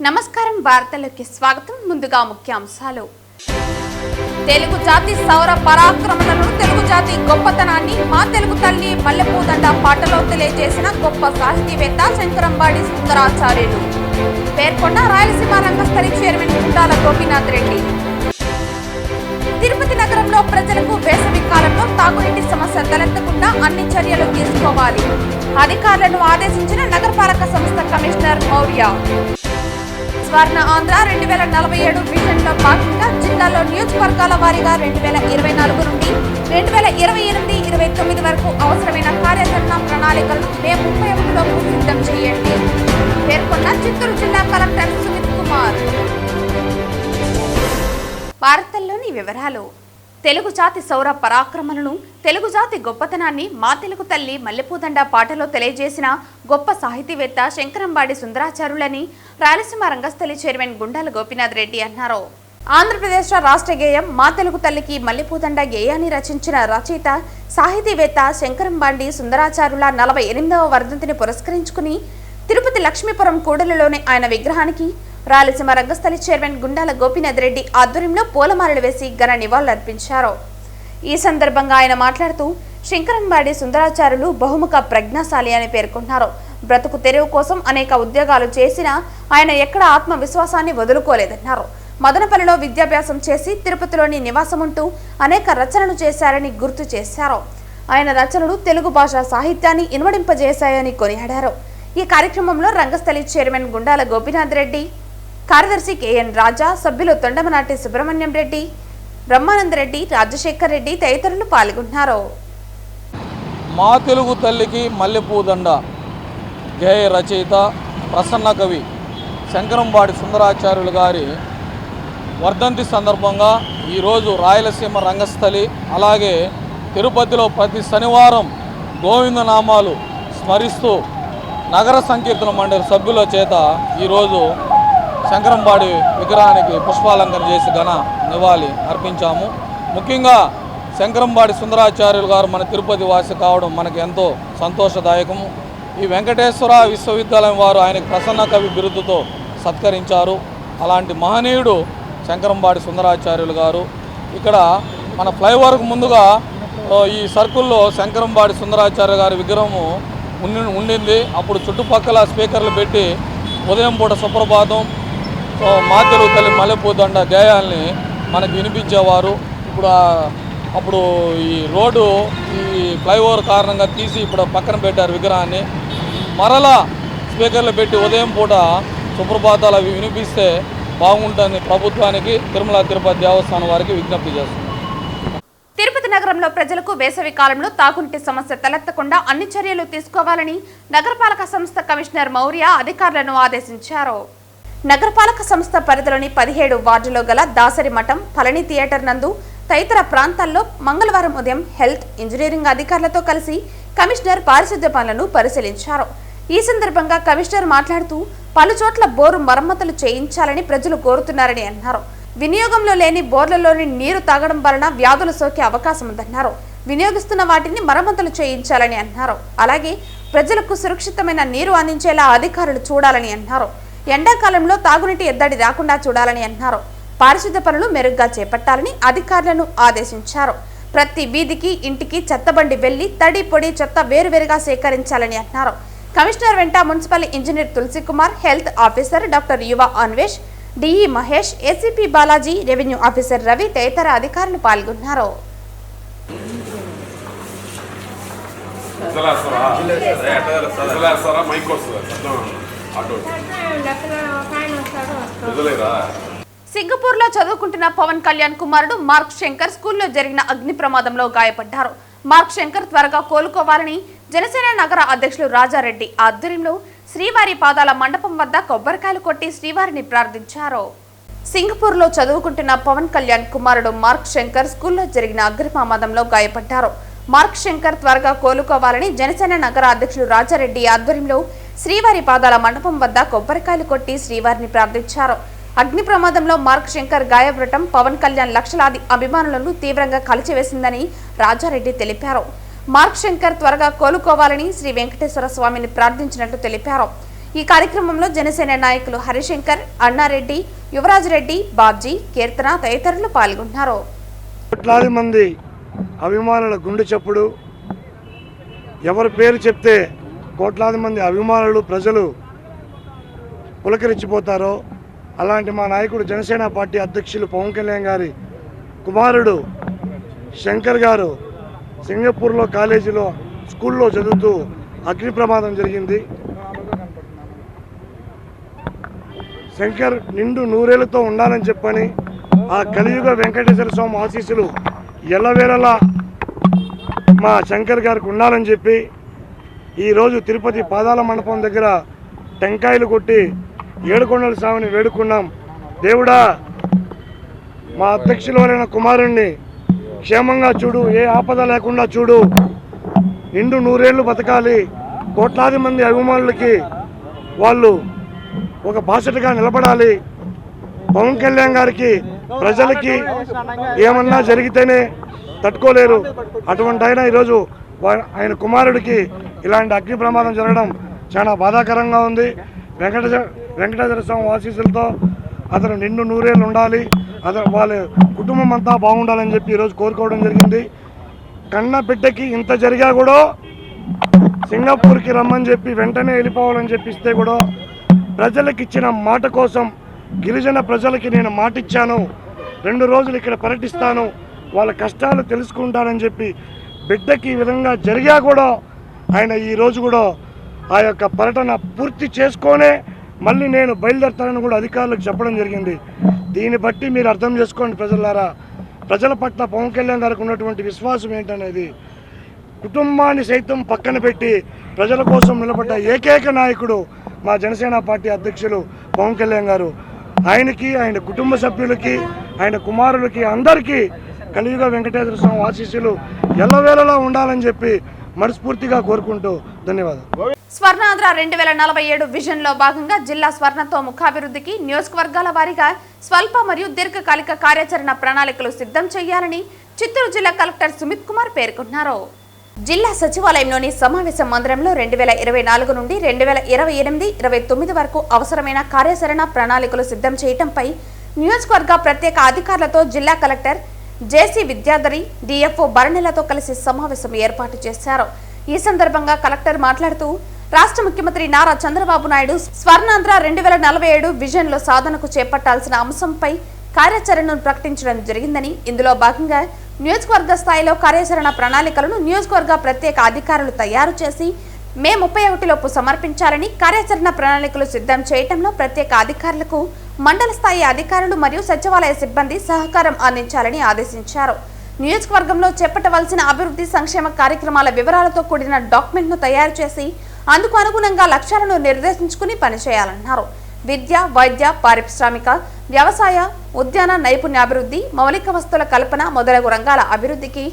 నమస్కారం వార్తలకు స్వాగతం ముందుగా ముఖ్యాంశాలు తెలుగు జాతి సౌర పరాక్రమణను తెలుగు జాతి గొప్పతనాన్ని మా తెలుగు తల్లి మల్లెపూదండ పాటలో తెలియజేసిన గొప్ప సాహితీవేత్త శంకరంబాడి సుందరాచార్యులు పేర్కొన్న రాయలసీమ రంగస్థలి చైర్మన్ గుండాల గోపీనాథ్ రెడ్డి తిరుపతి నగరంలో ప్రజలకు వేసవి కాలంలో తాగునీటి సమస్య తలెత్తకుండా అన్ని చర్యలు తీసుకోవాలి అధికారులను ఆదేశించిన నగరపాలక సంస్థ కమిషనర్ మౌర్య స్వర్ణ ఆంధ్ర 2047 విజన్లో భాగంగా జిల్లాలో నియోజకవర్గాల వారీగా 2024 నుండి 2028-29 వరకు అవసరమైన కార్యాచరణ ప్రణాళికలను మే 31లోపు సిద్ధం చేయండి పేర్కొన్న చిత్తూరు జిల్లా కలెక్టర్ సుమిత్ కుమార్. వార్తల్లోని వివరాలు. తెలుగు జాతి సౌర పరాక్రమణను తెలుగు జాతి గొప్పతనాన్ని మా తెలుగు తల్లి మల్లెపూదండ పాటలో తెలియజేసిన గొప్ప సాహితీవేత్త శంకరంబాడి సుందరాచార్యులని రాయలసీమ రంగస్థలి చైర్మన్ గుండాల గోపీనాథ్ రెడ్డి అన్నారు. ఆంధ్రప్రదేశ్ రాష్ట్ర గేయం మా తెలుగు తల్లికి మల్లెపూదండ గేయాన్ని రచించిన రచయిత సాహితీవేత్త శంకరంబాడి సుందరాచార్యుల 48వ వర్ధంతిని పురస్కరించుకుని తిరుపతి లక్ష్మీపురం కూడలిలోని ఆయన విగ్రహానికి రాయలసీమ రంగస్థలి చైర్మన్ గుండాల గోపీనాథ్ రెడ్డి ఆధ్వర్యంలో పూలమాలలు వేసి ఘన నివాళులర్పించారు. ఈ సందర్భంగా ఆయన మాట్లాడుతూ శంకరంబాడి సుందరాచార్యులు బహుముఖ ప్రజ్ఞాశాలి అని పేర్కొన్నారు. బ్రతుకు తెరువు కోసం అనేక ఉద్యోగాలు చేసినా ఆయన ఎక్కడ ఆత్మవిశ్వాసాన్ని వదులుకోలేదన్నారు. మదనపల్లిలో విద్యాభ్యాసం చేసి తిరుపతిలోని నివాసముంటూ అనేక రచనలు చేశారని గుర్తు చేశారు. ఆయన రచనలు తెలుగు భాషా సాహిత్యాన్ని ఇనుమడింపజేశాయని కొనియాడారు. ఈ కార్యక్రమంలో రంగస్థలి చైర్మన్ గుండాల గోపీనాథ్ రెడ్డి, కార్యదర్శి కెఎన్ రాజా, సభ్యులు తొండమనాటి సుబ్రహ్మణ్యం రెడ్డి, బ్రహ్మానంద రెడ్డి, రాజశేఖర్ రెడ్డి తదితరులు పాల్గొన్నారు. మా తెలుగు తల్లికి మల్లెపూదండ గేయ రచయిత ప్రసన్న కవి శంకరంబాడి సుందరాచార్యులు గారి వర్ధంతి సందర్భంగా ఈరోజు రాయలసీమ రంగస్థలి అలాగే తిరుపతిలో ప్రతి శనివారం గోవిందనామాలు స్మరిస్తూ నగర సంకీర్తన మండలి సభ్యుల చేత ఈరోజు శంకరంబాడి విగ్రహానికి పుష్పాలంకరణ చేసి ఘన నివాళి అర్పించాము. ముఖ్యంగా శంకరంబాడి సుందరాచార్యులు గారు మన తిరుపతి వాసి కావడం మనకు ఎంతో సంతోషదాయకము. ఈ వెంకటేశ్వర విశ్వవిద్యాలయం వారు ఆయనకు ప్రసన్న కవి బిరుదుతో సత్కరించారు. అలాంటి మహనీయుడు శంకరంబాడి సుందరాచార్యులు గారు. ఇక్కడ మన ఫ్లైఓవర్కు ముందుగా ఈ సర్కిల్లో శంకరంబాడి సుందరాచార్య గారి విగ్రహము ఉండింది. అప్పుడు చుట్టుపక్కల స్పీకర్లు పెట్టి ఉదయం పూట సుప్రభాతం మా తెలుగు తల్లి మల్లెపూదండ గేయాల్ని మనకు వినిపించేవారు. అప్పుడు ఈ రోడ్డు ఈ ఫ్లైఓవర్ కారణంగా తీసి ఇప్పుడు పక్కన పెట్టారు విగ్రహాన్ని. మరలా స్పీకర్లు పెట్టి ఉదయం పూట సుప్రభాతాలు అవి వినిపిస్తే బాగుంటుంది ప్రభుత్వానికి, తిరుమల తిరుపతి దేవస్థానం వారికి విజ్ఞప్తి చేస్తుంది. తిరుపతి నగరంలో ప్రజలకు వేసవి కాలంలో తాగునీటి సమస్య తలెత్తకుండా అన్ని చర్యలు తీసుకోవాలని నగరపాలక సంస్థ కమిషనర్ మౌర్య అధికారులను ఆదేశించారు. నగరపాలక సంస్థ పరిధిలోని 17 వార్డులో గల దాసరి మఠం, పళని థియేటర్ నందు తదితర ప్రాంతాల్లో మంగళవారం ఉదయం హెల్త్, ఇంజనీరింగ్ అధికారులతో కలిసి కమిషనర్ పారిశుద్ధ్య పనులను పరిశీలించారు. ఈ సందర్భంగా కమిషనర్ మాట్లాడుతూ పలు చోట్ల బోరు మరమ్మతులు చేయించాలని ప్రజలు కోరుతున్నారని అన్నారు. వినియోగంలో లేని బోర్లలోని నీరు తాగడం వలన వ్యాధులు సోకే అవకాశం ఉందన్నారు. వినియోగిస్తున్న వాటిని మరమ్మతులు చేయించాలని అన్నారు. అలాగే ప్రజలకు సురక్షితమైన నీరు అందించేలా అధికారులు చూడాలని అన్నారు. ఎండాకాలంలో తాగునీటి ఎద్దడి రాకుండా చూడాలని అన్నారు. పారిశుద్ధ్య పనులు మెరుగ్గా చేపట్టాలని అధికారులను ఆదేశించారు. ప్రతి వీధికి, ఇంటికి చెత్తబండి వెళ్లి తడి, పొడి చెత్త వేరువేరుగా సేకరించాలని అన్నారు. కమిషనర్ వెంట మున్సిపల్ ఇంజనీర్ తులసి కుమార్, హెల్త్ ఆఫీసర్ డాక్టర్ యువ Anvesh, DE Mahesh, ACP Balaji, revenue officer Ravi తదితర అధికారులు పాల్గొన్నారు. సింగపూర్లో చదువుకుంటున్న పవన్ కళ్యాణ్ కుమారుడు మార్క్ శంకర్ స్కూల్లో జరిగిన అగ్ని ప్రమాదంలో గాయపడ్డారు. మార్క్ శంకర్ త్వరగా కోలుకోవాలని జనసేన నగర అధ్యక్షులు రాజారెడ్డి ఆధ్వర్యంలో శ్రీవారి పాదాల మండపం వద్ద కొబ్బరికాయలు కొట్టి శ్రీవారిని ప్రార్థించారు. సింగపూర్లో చదువుకుంటున్న పవన్ కళ్యాణ్ కుమారుడు మార్క్ శంకర్ స్కూల్లో జరిగిన అగ్ని ప్రమాదంలో గాయపడ్డారు. మార్క్ శంకర్ త్వరగా కోలుకోవాలని జనసేన నగర అధ్యక్షులు రాజారెడ్డి ఆధ్వర్యంలో శ్రీవారి పాదాల మండపం వద్ద కొబ్బరికాయలు కొట్టి శ్రీవారిని ప్రార్థించారు. అగ్ని ప్రమాదంలో మార్క్ శంకర్ గాయపడటం పవన్ కళ్యాణ్ లక్షలాది అభిమానులను తీవ్రంగా కలిచివేసిందని రాజారెడ్డి తెలిపారు. మార్క్ శంకర్ త్వరగా కోలుకోవాలని శ్రీ వెంకటేశ్వర స్వామిని ప్రార్థించినట్లు తెలిపారు. ఈ కార్యక్రమంలో జనసేన నాయకులు హరిశంకర్, అన్నారెడ్డి, యువరాజ్ రెడ్డి, బాబ్జీ, కీర్తన తదితరులు పాల్గొన్నారు. కోట్లాది మంది అభిమానుల గుండె చప్పుడు, ఎవరి పేరు చెప్తే కోట్లాది మంది అభిమానులు ప్రజలు పులకరించిపోతారో అలాంటి మా నాయకుడు జనసేన పార్టీ అధ్యక్షులు పవన్ కళ్యాణ్ గారి కుమారుడు శంకర్ గారు సింగపూర్లో కాలేజీలో స్కూల్లో చదువుతూ అగ్ని ప్రమాదం జరిగింది. శంకర్ నిండు నూరేళ్లతో ఉండాలని చెప్పని ఆ కలియుగ వెంకటేశ్వర స్వామి ఆశీస్సులు ఎల్లవేళలా మా శంకర్ గారికి ఉండాలని చెప్పి ఈరోజు తిరుపతి పాదాల మండపం దగ్గర టెంకాయలు కొట్టి ఏడుకొండల స్వామిని వేడుకున్నాం. దేవుడా, మా అధ్యక్షులైన కుమారుణ్ణి క్షేమంగా చూడు, ఏ ఆపద లేకుండా చూడు, నిండు నూరేళ్లు బతకాలి, కోట్లాది మంది అభిమానులకి వాళ్ళు ఒక బాసటగా నిలబడాలి. పవన్ కళ్యాణ్ గారికి ప్రజలకి ఏమన్నా జరిగితేనే తట్టుకోలేరు. అటువంటి ఆయన ఈరోజు ఆయన కుమారుడికి ఇలాంటి అగ్ని ప్రమాదం జరగడం చాలా బాధాకరంగా ఉంది. వెంకటేశ్వర స్వామి ఆశీస్సులతో అతను నిండు నూరేళ్ళు ఉండాలి, అతను వాళ్ళ కుటుంబం అంతా బాగుండాలని చెప్పి ఈరోజు కోరుకోవడం జరిగింది. కన్న బిడ్డకి ఇంత జరిగా కూడా సింగపూర్కి రమ్మని చెప్పి వెంటనే వెళ్ళిపోవాలని చెప్పిస్తే కూడా ప్రజలకు ఇచ్చిన మాట కోసం, గిరిజన ప్రజలకి నేను మాట ఇచ్చాను, 2 రోజులు ఇక్కడ పర్యటిస్తాను, వాళ్ళ కష్టాలు తెలుసుకుంటానని చెప్పి బిడ్డకి ఈ విధంగా జరిగా కూడా ఆయన ఈరోజు కూడా ఆ యొక్క పర్యటన పూర్తి చేసుకొనే మళ్ళీ నేను బయలుదేరుతానని కూడా అధికారులకు చెప్పడం జరిగింది. దీన్ని బట్టి మీరు అర్థం చేసుకోండి ప్రజలారా, ప్రజల పట్ల పవన్ కళ్యాణ్ గారికి ఉన్నటువంటి విశ్వాసం ఏంటనేది. కుటుంబాన్ని సైతం పక్కన పెట్టి ప్రజల కోసం నిలబడ్డ ఏకైక నాయకుడు మా జనసేన పార్టీ అధ్యక్షులు పవన్ కళ్యాణ్ గారు. ఆయనకి, ఆయన కుటుంబ సభ్యులకి, ఆయన కుమారులకి అందరికీ కలియుగ వెంకటేశ్వర స్వామి ఆశీస్సులు ఎల్లవేళలా ఉండాలని చెప్పి మనస్ఫూర్తిగా కోరుకుంటూ ధన్యవాదాలు. స్వర్ణాంధ్ర 2047 విజన్ లో భాగంగా జిల్లా స్వర్ణతో ముఖాభివృద్ధికి నియోజకవర్గాల వారీగా స్వల్ప మరియు దీర్ఘకాలిక కార్యాచరణ ప్రణాళికలు సిద్ధం చేయాలని చిత్తూరు జిల్లా కలెక్టర్ సుమిత్ కుమార్ పేర్కొన్నారు. జిల్లా సచివాలయంలోని సమావేశ మందిరంలో 2024 నుండి 2028-29 వరకు అవసరమైన కార్యాచరణ ప్రణాళికలు సిద్ధం చేయడంపై నియోజకవర్గ ప్రత్యేక అధికారులతో జిల్లా కలెక్టర్ జేసీ విద్యాధరి, డిఎఫ్ఓ భరణిలతో కలిసి సమావేశం ఏర్పాటు చేశారు. ఈ సందర్భంగా కలెక్టర్ మాట్లాడుతూ రాష్ట్ర ముఖ్యమంత్రి నారా చంద్రబాబు నాయుడు స్వర్ణాంధ్ర 2047 విజన్ లో సాధనకు చేపట్టాల్సిన అంశంపై కార్యాచరణను ప్రకటించడం జరిగిందని, ఇందులో భాగంగా నియోజకవర్గ స్థాయిలో కార్యాచరణ ప్రణాళికలను నియోజకవర్గ ప్రత్యేక అధికారులు తయారు చేసి మే 31 లోపు సమర్పించాలని, కార్యాచరణ ప్రణాళికలు సిద్ధం చేయడంలో ప్రత్యేక అధికారులకు మండల స్థాయి అధికారులు మరియు సచివాలయ సిబ్బంది సహకారం అందించాలని ఆదేశించారు. నియోజకవర్గంలో చేపట్టవలసిన అభివృద్ధి సంక్షేమ కార్యక్రమాల వివరాలతో కూడిన డాక్యుమెంట్ను తయారు చేసి అందుకు అనుగుణంగా లక్ష్యాలను నిర్దేశించుకుని పనిచేయాలన్నారు. విద్య, వైద్య, పారిశ్రామిక, వ్యవసాయ, ఉద్యాన నైపుణ్యాభివృద్ధి, మౌలిక వస్తువుల కల్పన మొదలగు రంగాల అభివృద్ధికి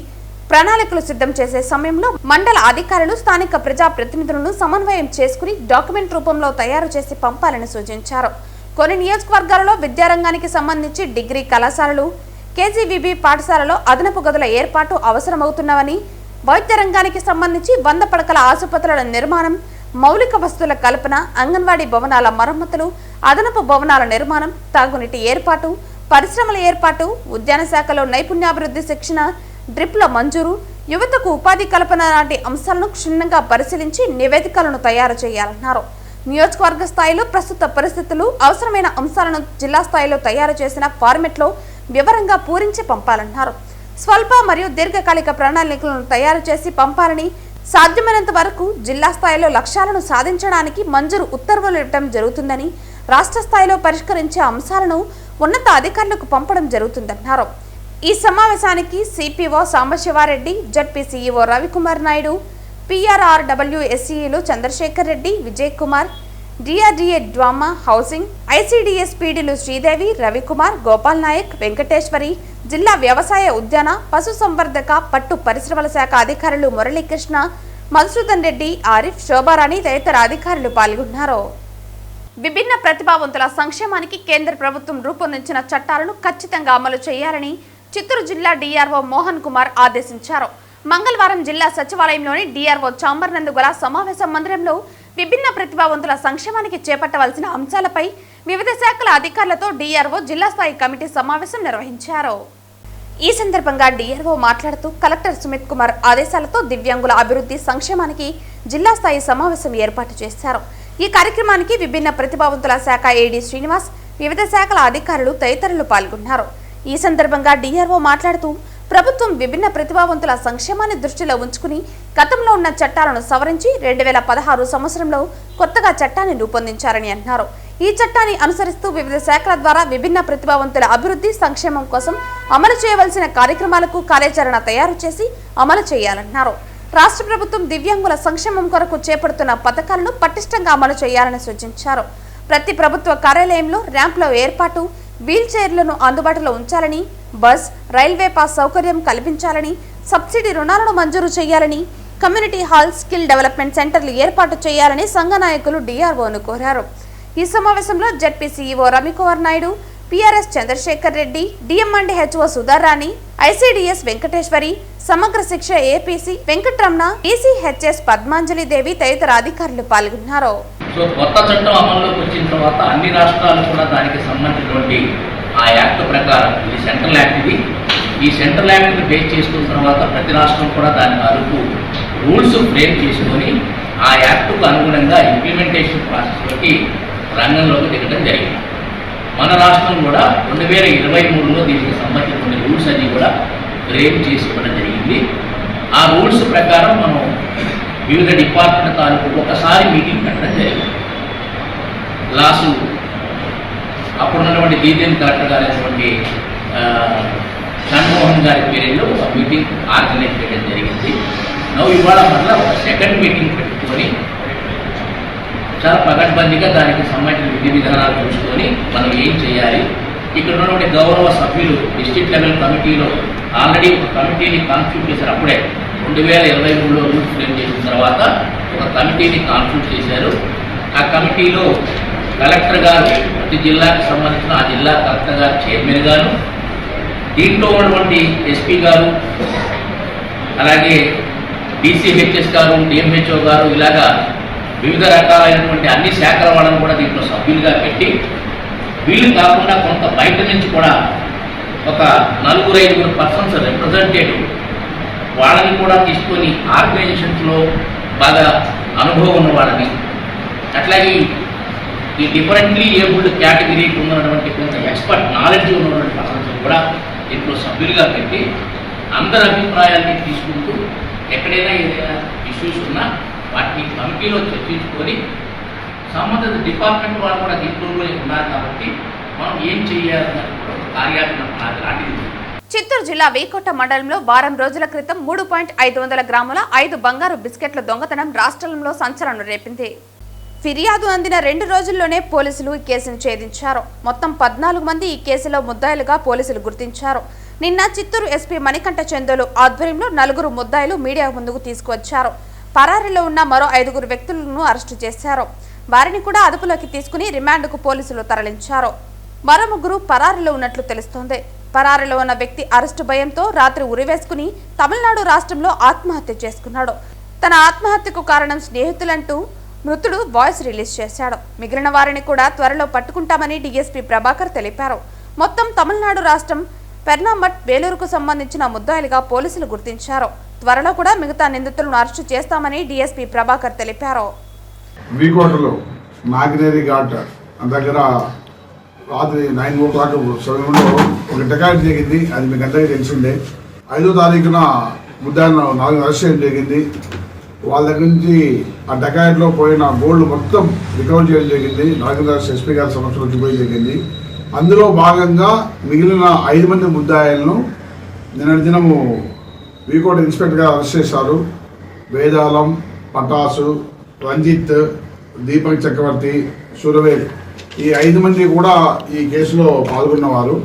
ప్రణాళికలు సిద్ధం చేసే సమయంలో మండల అధికారులు స్థానిక ప్రజా ప్రతినిధులను సమన్వయం చేసుకుని డాక్యుమెంట్ రూపంలో తయారు చేసి పంపాలని సూచించారు. కొన్ని నియోజకవర్గాలలో విద్యారంగానికి సంబంధించి డిగ్రీ కళాశాలలు, కేజీవీబీ పాఠశాలలో అదనపు గదుల ఏర్పాటు అవసరమవుతున్నవని, వైద్య రంగానికి సంబంధించి 100 పడకల ఆసుపత్రుల నిర్మాణం, మౌలిక వస్తువుల కల్పన, అంగన్వాడీ భవనాల మరమ్మతులు, అదనపు భవనాల నిర్మాణం, తాగునీటి ఏర్పాటు, పరిశ్రమల ఏర్పాటు, ఉద్యాన శాఖలో నైపుణ్యాభివృద్ధి శిక్షణ, డ్రిప్ల మంజూరు, యువతకు ఉపాధి కల్పన లాంటి అంశాలను క్షుణ్ణంగా పరిశీలించి నివేదికలను తయారు చేయాలన్నారు. నియోజకవర్గ స్థాయిలో ప్రస్తుత పరిస్థితులు, అవసరమైన అంశాలను జిల్లా స్థాయిలో తయారు చేసిన ఫార్మెట్లో వివరంగా పూరించి పంపాలన్నారు. స్వల్ప మరియు దీర్ఘకాలిక ప్రణాళికలను తయారు చేసి పంపాలని, సాధ్యమైనంత వరకు జిల్లా స్థాయిలో లక్ష్యాలను సాధించడానికి మంజూరు ఉత్తర్వులు ఇవ్వడం జరుగుతుందని, రాష్ట్ర స్థాయిలో పరిష్కరించే అంశాలను ఉన్నత అధికారులకు పంపడం జరుగుతుందన్నారు. ఈ సమావేశానికి సిపిఓ సాంబశివారెడ్డి, జడ్పీసీఈఓ రవికుమార్ నాయుడు, PRRWSCEలు Chandrasekhar Reddy, Vijay Kumar, DRDA DWMA housing, ICDS పీడీలు శ్రీదేవి, రవికుమార్, గోపాల్ నాయక్, వెంకటేశ్వరి, జిల్లా వ్యవసాయ, ఉద్యాన, పశు సంవర్ధక, పట్టు పరిశ్రమల శాఖ అధికారులు మురళీకృష్ణ, మధుసూదన్ రెడ్డి, ఆరిఫ్, శోభారాణి తదితర అధికారులు పాల్గొన్నారు. విభిన్న ప్రతిభావంతుల సంక్షేమానికి కేంద్ర ప్రభుత్వం రూపొందించిన చట్టాలను ఖచ్చితంగా అమలు చేయాలని చిత్తూరు జిల్లా DRO మోహన్ కుమార్ ఆదేశించారు. మంగళవారం జిల్లా సచివాలయంలోని DRO ఛాంబర్ నందు గల సమావేశ మందిరంలో విభిన్న ప్రతిభావంతుల సంక్షేమానికి చేపట్టవలసిన అంశాలపై వివిధ శాఖల అధికారులతో డిఆర్ఓ జిల్లా స్థాయి కమిటీ సమావేశం నిర్వహించారు. ఈ సందర్భంగా డిఆర్ఓ మాట్లాడుతూ కలెక్టర్ సుమిత్ కుమార్ ఆదేశాలతో దివ్యాంగుల అభివృద్ధి సంక్షేమానికి జిల్లా స్థాయి సమావేశం ఏర్పాటు చేశారు. ఈ కార్యక్రమానికి విభిన్న ప్రతిభావంతుల శాఖ ఏడీ శ్రీనివాస్, వివిధ శాఖల అధికారులు తదితరులు పాల్గొన్నారు. ఈ సందర్భంగా డిఆర్ఓ మాట్లాడుతూ ప్రభుత్వం విభిన్న ప్రతిభావంతుల సంక్షేమాన్ని దృష్టిలో ఉంచుకుని గతంలో ఉన్న చట్టాలను సవరించి 2016 సంవత్సరంలో కొత్తగా చట్టాన్ని రూపొందించారని అన్నారు. ఈ చట్టాన్ని అనుసరిస్తూ వివిధ శాఖల ద్వారా విభిన్న ప్రతిభావంతుల అభివృద్ధి సంక్షేమం కోసం అమలు చేయవలసిన కార్యక్రమాలకు కార్యాచరణ తయారు చేసి అమలు చేయాలన్నారు. రాష్ట్ర ప్రభుత్వం దివ్యాంగుల సంక్షేమం కొరకు చేపడుతున్న పథకాలను పటిష్టంగా అమలు చేయాలని సూచించారు. ప్రతి ప్రభుత్వ కార్యాలయంలో ర్యాంప్ల ఏర్పాటు, వీల్ చైర్లను అందుబాటులో ఉంచాలని, బస్, రైల్వే పాస్ సౌకర్యం కల్పించాలని, సబ్సిడీ రుణాలను మంజూరు చేయాలని, కమ్యూనిటీ హాల్, స్కిల్ డెవలప్మెంట్ సెంటర్లు ఏర్పాటు చేయాలని సంఘ నాయకులు డిఆర్ఓను కోరారు. ఈ సమావేశంలో ZP CEO Ravikumar Naidu, PRS Chandrasekhar Reddy, DM and HO Sudharani, ICDS Venkateswari, Samagra Shiksha APC Venkataramana, ECHS Padmanjali Devi తదితర అధికారులు పాల్గొన్నారు. సో కొత్త చట్టం అమల్లోకి వచ్చిన తర్వాత అన్ని రాష్ట్రాలు కూడా దానికి సంబంధించినటువంటి ఆ యాక్ట్ ప్రకారం, ఇది సెంట్రల్ యాక్ట్, ఈ సెంట్రల్ యాక్ట్ని బేస్ చేసుకున్న తర్వాత ప్రతి రాష్ట్రం కూడా దాని తాలూకు రూల్స్ ఫ్రేమ్ చేసుకొని ఆ యాక్ట్కు అనుగుణంగా ఇంప్లిమెంటేషన్ ప్రాసెస్లోకి రంగంలోకి దిగడం జరిగింది. మన రాష్ట్రం కూడా 2023లో దీనికి సంబంధించిన రూల్స్ అన్ని కూడా ఫ్రేమ్ చేసుకోవడం జరిగింది. ఆ రూల్స్ ప్రకారం మనం వివిధ డిపార్ట్మెంట్ తాలూకు ఒకసారి మీటింగ్ పెట్టడం జరిగింది. లాస్ట్ అప్పుడున్నటువంటి డీజీఎం కలెక్టర్ గారైనటువంటి షణ్మోహన్ గారి పీరియడ్లో ఒక మీటింగ్ ఆర్గనైజ్ చేయడం జరిగింది. ఇవాళ మళ్ళీ ఒక సెకండ్ మీటింగ్ పెట్టుకొని చాలా పకడ్బందీగా దానికి సంబంధించిన విధి విధానాలు చూసుకొని మనం ఏం చేయాలి, ఇక్కడ ఉన్నటువంటి గౌరవ సభ్యులు డిస్ట్రిక్ట్ లెవెల్ కమిటీలో ఆల్రెడీ ఒక కమిటీని కాన్స్టిట్యూట్ చేశారు. అప్పుడే 2023లో రూల్స్ ఫ్రేమ్ చేసిన తర్వాత ఒక కమిటీని కాన్స్టిట్యూట్ చేశారు. ఆ కమిటీలో కలెక్టర్ గారు, ప్రతి జిల్లాకు సంబంధించిన ఆ జిల్లా కలెక్టర్ గారు చైర్మన్ గారు, దీంట్లో ఉన్నటువంటి ఎస్పీ గారు, అలాగే డీసీహెచ్ఎస్ గారు, డిఎంహెచ్ఓ గారు, ఇలాగా వివిధ రకాలైనటువంటి అన్ని శాఖల వాళ్ళని కూడా దీంట్లో సభ్యులుగా పెట్టి, వీళ్ళు కాకుండా కొంత బయట నుంచి కూడా ఒక 4-5 పర్సన్స్ రిప్రజెంటేటివ్ వాళ్ళని కూడా తీసుకొని ఆర్గనైజేషన్స్లో బాగా అనుభవం ఉన్న వాళ్ళని, అట్లాగే ఈ డిఫరెంట్లీ ఏబుల్డ్ కేటగిరీకి ఉన్నటువంటి కొంత ఎక్స్పర్ట్ నాలెడ్జ్ ఉన్నటువంటి పర్సన్స్ కూడా దీంట్లో సభ్యులుగా పెట్టి అందరి అభిప్రాయాన్ని తీసుకుంటూ ఎక్కడైనా ఏదైనా ఇష్యూస్ ఉన్నా వాటిని కమిటీలో చర్చించుకొని సంబంధిత డిపార్ట్మెంట్ వాళ్ళు కూడా దీంట్లోనే ఉన్నారు కాబట్టి మనం ఏం చేయాలన్న కార్యాచరణ లాంటిది. చిత్తూరు జిల్లా వీకోట మండలంలో వారం రోజుల క్రితం 3.500 గ్రాముల 5 బంగారు బిస్కెట్ల దొంగతనం రాష్ట్రంలో సంచలనం రేపింది. ఫిర్యాదు అందిన 2 రోజుల్లోనే పోలీసులు ఈ కేసును ఛేదించారు. మొత్తం 14 మంది ఈ కేసులో ముద్దాయిలుగా పోలీసులు గుర్తించారు. నిన్న చిత్తూరు ఎస్పీ మణికంఠ చందోలు ఆధ్వర్యంలో 4 ముద్దాయిలు మీడియా ముందుకు తీసుకువచ్చారు. పరారీలో ఉన్న మరో 5 వ్యక్తులను అరెస్టు చేశారు. వారిని కూడా అదుపులోకి తీసుకుని రిమాండ్కు పోలీసులు తరలించారు. మరో 3 పరారీలో ఉన్నట్లు తెలుస్తోంది. పరారీలో ఉన్న వ్యక్తి అరెస్టు భయంతో రాత్రి ఉరివేసుకుని తమిళనాడు రాష్ట్రంలో ఆత్మహత్య చేసుకున్నాడు. తన ఆత్మహత్యకు కారణం స్నేహితులంటూ మృతుడు వాయిస్ రిలీజ్ చేశాడు. మిగిలిన వారిని కూడా త్వరలో పట్టుకుంటామని డీఎస్పీ ప్రభాకర్ తెలిపారు. మొత్తం తమిళనాడు రాష్ట్రం పెర్నామట్, వేలూరుకు సంబంధించిన ముద్దాయిలుగా పోలీసులు గుర్తించారు. త్వరలో కూడా మిగతా నిందితులను అరెస్టు చేస్తామని డీఎస్పీ ప్రభాకర్ తెలిపారు. వీకోటలో నాగినేరి ఘాట్ దగ్గర రాత్రి 9 o'clock సమయంలో ఒక డకాయిట్ జరిగింది. అది మీకు అందరికీ తెలిసిందే. 5వ తారీఖున ముద్దాయిలను 4 అరెస్ట్ చేయడం జరిగింది. వాళ్ళ దగ్గర నుంచి ఆ డకాయిట్లో పోయిన గోల్డ్ మొత్తం రికవర్ చేయడం జరిగింది. నాగేంద్ర ఎస్పీ గారి సమక్షంలో చూపించడం జరిగింది. అందులో భాగంగా మిగిలిన 5 మంది ముద్దాయిలను నిన్నటి దినము వీకోట ఇన్స్పెక్టర్ గారు అరెస్ట్ చేశారు. వేదాలం, పటాసు, రంజిత్, దీపక్ చక్రవర్తి, సురవేల్, ఈ 5 మంది కూడా ఈ కేసులో పాల్గొన్నవారు.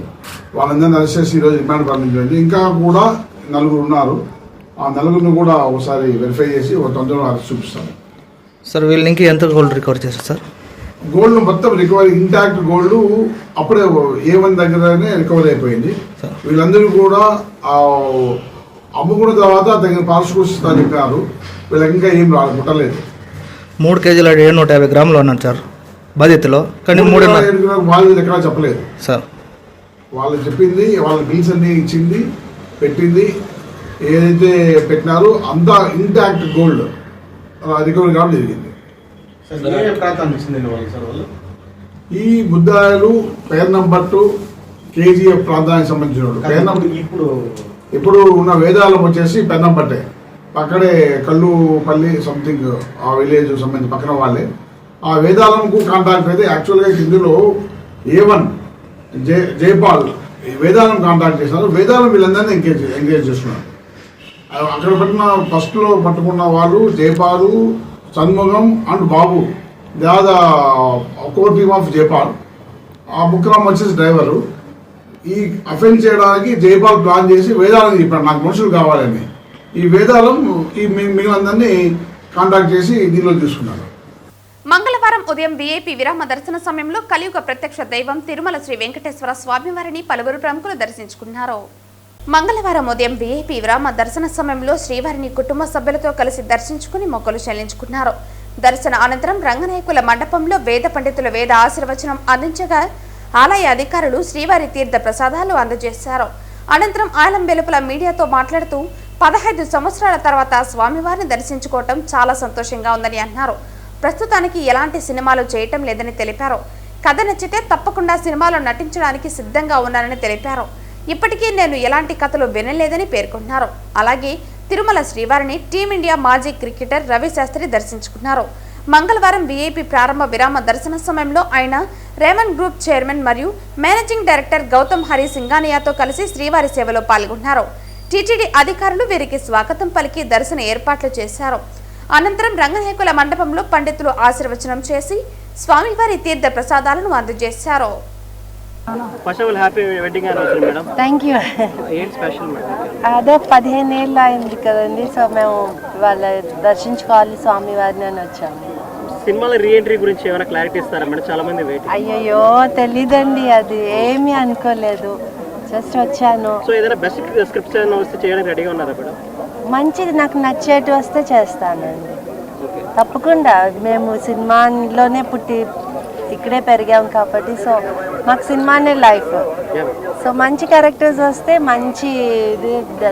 వాళ్ళందరినీ అరెస్ట్ చేసి ఈరోజు రిమాండ్ పంపించండి. ఇంకా కూడా 4 ఉన్నారు. ఆ 4 కూడా ఒకసారి వెరిఫై చేసి ఒక తొందరలో అరెస్ట్ చూపిస్తారు. సార్ వీళ్ళ నుంచి ఎంత గోల్డ్ రికవర్ చేశారు సార్? గోల్డ్ మొత్తం రికవరీ, ఇంటాక్ట్ గోల్డ్ అప్పుడే A1 దగ్గరనే రికవరీ అయిపోయింది. వీళ్ళందరూ కూడా అమ్ముకున్న తర్వాత తగిన ప్రాసిక్యూషన్ చెప్పారు. వీళ్ళకి ఇంకా ఏం ముట్టలేదు. 3 కేజీల 150 గ్రాములు ఉన్నాను సార్ బాధ్యతలో, కానీ 3.5 వాళ్ళు ఎక్కడా చెప్పలేదు సార్. వాళ్ళు చెప్పింది, వాళ్ళ బిల్స్ అన్నీ ఇచ్చింది, పెట్టింది, ఏదైతే పెట్టినారో అంతా ఇంటాక్ట్ గోల్డ్ రికవరీ కావడం జరిగింది. ఈ ముద్దాయిలు పేరు నంబర్ 2 కేజీఎఫ్ ప్రాంతానికి సంబంధించిన ఇప్పుడు ఉన్న వేదాలం వచ్చేసి పెన్నంపట్టే పక్కనే కల్లుపల్లి సంథింగ్ ఆ విలేజ్ సంబంధించి పక్కన వాళ్ళే. ఆ వేదాలంకు కాంటాక్ట్ అయితే యాక్చువల్గా ఇందులో A1 జైపాల్ వేదాలం కాంటాక్ట్ చేసినారు. వేదాలం వీళ్ళందరినీ ఎంగేజ్ చేస్తున్నారు. అక్కడ పట్టిన ఫస్ట్లో పట్టుకున్న వాళ్ళు జైపాలు, షణ్ముగం అండ్ బాబు, దాదా కో టీమ్ ఆఫ్ జైపాల్. ఆ బుక్రామ్ వచ్చేసి డ్రైవరు. ఈ అఫెన్స్ చేయడానికి జైపాల్ ప్లాన్ చేసి వేదాలను చెప్పాడు నాకు మనుషులు కావాలని. ఈ వేదాలం ఈ మిగిలినందరినీ కాంటాక్ట్ చేసి దీనిలో తీసుకున్నారు. మంగళవారం ఉదయం వీఐపీ విరామ దర్శన సమయంలో కలియుగ ప్రత్యక్ష దైవం తిరుమల శ్రీ వెంకటేశ్వర స్వామివారిని పలువురు ప్రముఖులు దర్శించుకున్నారు. మంగళవారం ఉదయం వీఐపీ విరామ దర్శన సమయంలో శ్రీవారిని కుటుంబ సభ్యులతో కలిసి దర్శించుకుని మొక్కలు చెల్లించుకున్నారు. దర్శన అనంతరం రంగనాయకుల మండపంలో వేద పండితులు వేద ఆశీర్వచనం అందించగా ఆలయ అధికారులు శ్రీవారి తీర్థ ప్రసాదాలు అందజేశారు. అనంతరం ఆలయం వెలుపల మీడియాతో మాట్లాడుతూ 15 సంవత్సరాల తర్వాత స్వామివారిని దర్శించుకోవటం చాలా సంతోషంగా ఉందని అన్నారు. ప్రస్తుతానికి ఎలాంటి సినిమాలు చేయటం లేదని తెలిపారు. కథ నచ్చితే తప్పకుండా సినిమాలో నటించడానికి సిద్ధంగా ఉన్నానని తెలిపారు. ఇప్పటికీ నేను ఎలాంటి కథలు వినలేదని పేర్కొన్నారు. అలాగే తిరుమల శ్రీవారిని టీమిండియా మాజీ క్రికెటర్ రవి శాస్త్రి దర్శించుకున్నారు. మంగళవారం వీఐపీ ప్రారంభ విరామ దర్శన సమయంలో ఆయన రేమన్ గ్రూప్ చైర్మన్ మరియు మేనేజింగ్ డైరెక్టర్ గౌతమ్ హరి సింగానియాతో కలిసి శ్రీవారి సేవలో పాల్గొన్నారు. టీటీడీ అధికారులు వీరికి స్వాగతం పలికి దర్శన ఏర్పాట్లు చేశారు. అనంతరం రంగనాయకుల మండపంలో పండితులు ఆశీర్వచనం చేసి స్వామివారి తీర్థ ప్రసాదాలను అందజేశారు. Thank you. అదే 15 ఏళ్ళు అయింది కదండి, సో మేము వాళ్ళ దర్శించుకోవాలి స్వామివారిని అని వచ్చాము. సినిమాలో రీఎంట్రీ గురించి ఏమైనా క్లారిటీ ఇస్తారా మేడం? చాలా మంది వెయిట్. అయ్యయ్యో తెలీదండి, అది ఏమీ అనుకోలేదు, జస్ట్ వచ్చాను. సో ఏదైనా బెస్ట్ స్క్రిప్ట్స్ ఏమైనా వస్తే చేయడానికి రెడీగా ఉన్నారా మేడం? మంచిది, నాకు నచ్చేటి వస్తే చేస్తానండి తప్పకుండా. మేము సినిమాలోనే పుట్టి ఇక్కడే పెరిగాం కాబట్టి సో మాకు సినిమానే లైఫ్. సో మంచి క్యారెక్టర్స్ వస్తే మంచి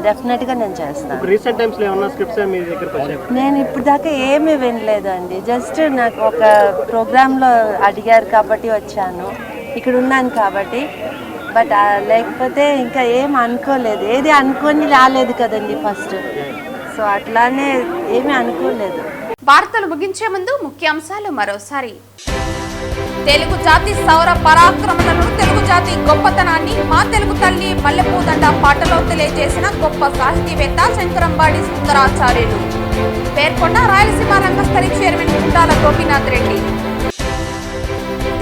డెఫినెట్గా నేను చేస్తాను. రీసెంట్ టైమ్స్లో ఏమన్నా స్క్రిప్ట్స్ మీ దగ్గరకు వచ్చాయి? నేను ఇప్పుడు దాకా ఏమీ వినలేదండి, జస్ట్ నాకు ఒక ప్రోగ్రాంలో అడిగారు కాబట్టి వచ్చాను, ఇక్కడ ఉన్నాను కాబట్టి. బట్ లేకపోతే ఇంకా ఏం అనుకోలేదు, ఏది అనుకొని రాలేదు కదండి ఫస్ట్, సో అట్లానే ఏమీ అనుకోలేదు. వార్తలు ముగించే ముందు ముఖ్యాంశాలు మరోసారి. తెలుగు జాతి సౌర పరాక్రమణను, తెలుగు జాతి గొప్పతనాన్ని మా తెలుగు తల్లి మల్లెపూదండ పాటలో తెలియజేసిన గొప్ప సాహితీవేత్త శంకరంబాడి సుందరాచార్యులు పేర్కొన్న రాయలసీమ రంగస్థలి చైర్మన్ గుండాల గోపీనాథ్ రెడ్డి.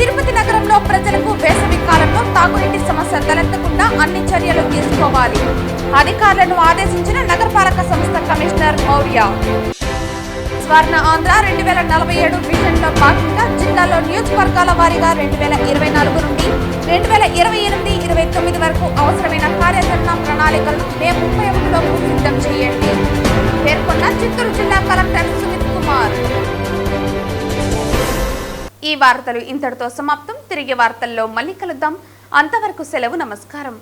తిరుపతి నగరంలో ప్రజలకు వేసవి కాలంలో తాగునీటి సమస్య తలెత్తకుండా అన్ని చర్యలు తీసుకోవాలి, అధికారులను ఆదేశించిన నగరపాలక సంస్థ కమిషనర్ మౌర్య. స్వర్ణ ఆంధ్ర 2047 విజన్లో భాగంగా జిల్లాలో నియోజకవర్గాల వారీగా 2024 నుండి 2028-29 వరకు అవసరమైన కార్యాచరణ ప్రణాళికలను మే 31లోపు సిద్ధం చేయండి పేర్కొన్న చిత్తూరు జిల్లా కలెక్టర్ సుమిత్ కుమార్. ఈ వార్తలు ఇంతటితో సమాప్తం. తిరిగి వార్తల్లో మళ్ళీ కలుద్దాం. అంతవరకు సెలవు. నమస్కారం.